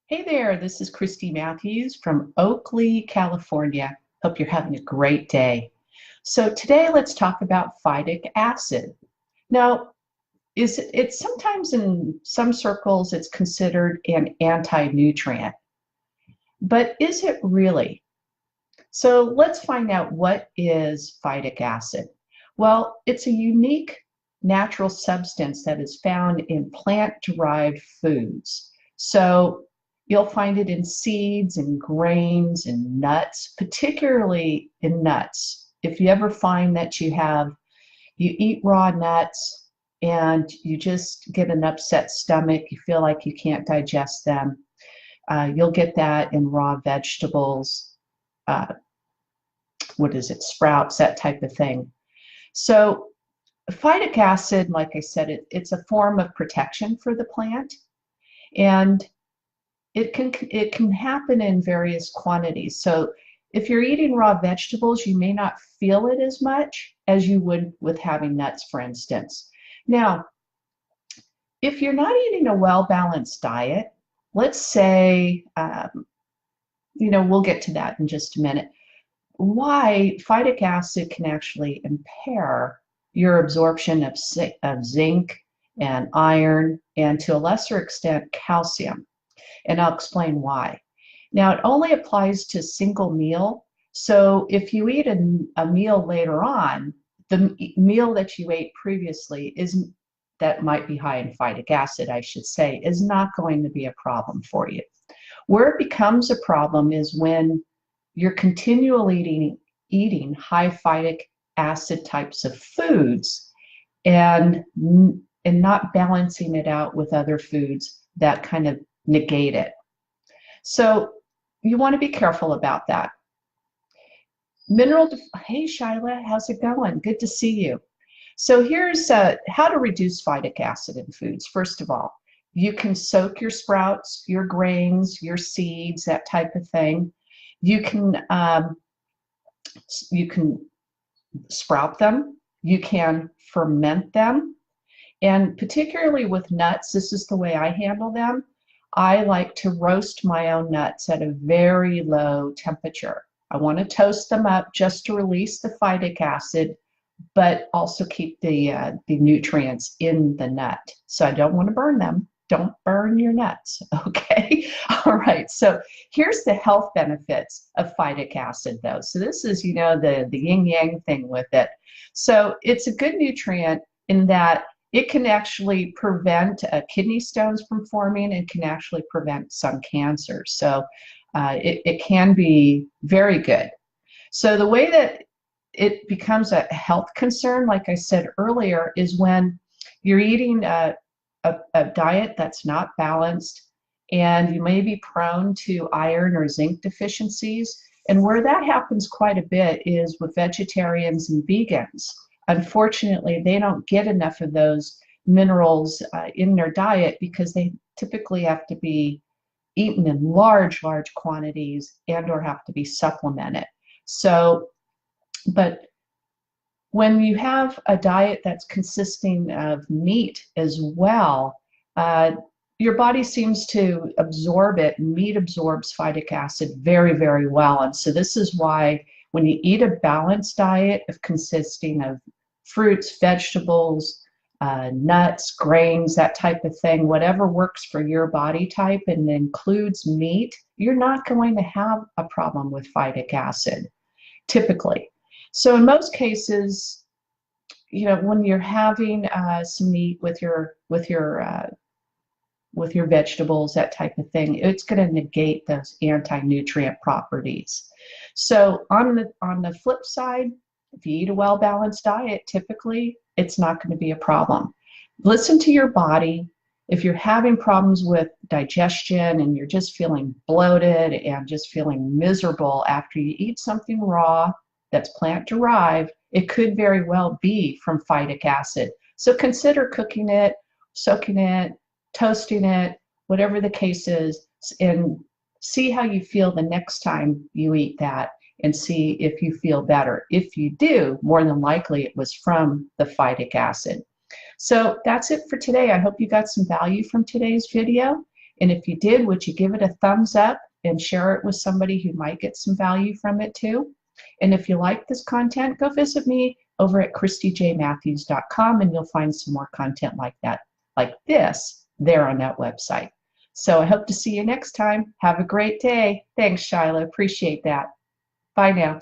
Hey there, this is Christy Matthews from Oakley, California. Hope you're having a great day. So today let's talk about phytic acid. Now, it's sometimes in some circles it's considered an anti-nutrient, but is it really? So let's find out what is phytic acid. Well, it's a unique natural substance that is found in plant-derived foods. So you'll find it in seeds and grains and nuts, particularly in nuts. If you ever find that you eat raw nuts and you just get an upset stomach, you feel like you can't digest them, you'll get that in raw vegetables, uh, sprouts, that type of thing. So phytic acid, like I said, it's a form of protection for the plant, and it can happen in various quantities. So if you're eating raw vegetables, you may not feel it as much as you would with having nuts, for instance. Now, if you're not eating a well-balanced diet, let's say, we'll get to that in just a minute, why phytic acid can actually impair your absorption of zinc and iron, and to a lesser extent, calcium. And I'll explain why. Now, it only applies to a single meal. So if you eat a meal later on, the meal that you ate previously that might be high in phytic acid, I should say, is not going to be a problem for you. Where it becomes a problem is when you're continually eating high phytic acid types of foods and not balancing it out with other foods that kind of negate it. So you want to be careful about that. Hey Shyla, how's it going? Good to see you. So here's how to reduce phytic acid in foods. First of all, you can soak your sprouts, your grains, your seeds, that type of thing. You can sprout them. You can ferment them. And particularly with nuts, this is the way I handle them. I like to roast my own nuts at a very low temperature. I want to toast them up just to release the phytic acid, but also keep the nutrients in the nut. So I don't want to burn them. Don't burn your nuts, okay? All right, so here's the health benefits of phytic acid, though. So this is, the yin-yang thing with it. So it's a good nutrient in that it can actually prevent kidney stones from forming and can actually prevent some cancers. So it can be very good. So the way that it becomes a health concern, like I said earlier, is when you're eating a diet that's not balanced and you may be prone to iron or zinc deficiencies. And where that happens quite a bit is with vegetarians and vegans. Unfortunately, they don't get enough of those minerals in their diet because they typically have to be eaten in large quantities and or have to be supplemented. So, but when you have a diet that's consisting of meat as well, your body seems to absorb it. Meat absorbs phytic acid very well. And so this is why when you eat a balanced diet of consisting of fruits, vegetables, nuts, grains, that type of thing, whatever works for your body type and includes meat, you're not going to have a problem with phytic acid, typically. So in most cases, when you're having some meat with your vegetables, that type of thing, it's going to negate those anti-nutrient properties. So on the flip side, if you eat a well-balanced diet, typically it's not going to be a problem. Listen to your body. If you're having problems with digestion and you're just feeling bloated and just feeling miserable after you eat something raw that's plant-derived, it could very well be from phytic acid. So consider cooking it, soaking it, toasting it, whatever the case is, and see how you feel the next time you eat that and see if you feel better. If you do, more than likely it was from the phytic acid. So that's it for today. I hope you got some value from today's video. And if you did, would you give it a thumbs up and share it with somebody who might get some value from it too? And if you like this content, go visit me over at ChristyJMatthews.com and you'll find some more content like that, like this, there on that website. So I hope to see you next time. Have a great day. Thanks, Shyla. Appreciate that. Bye now.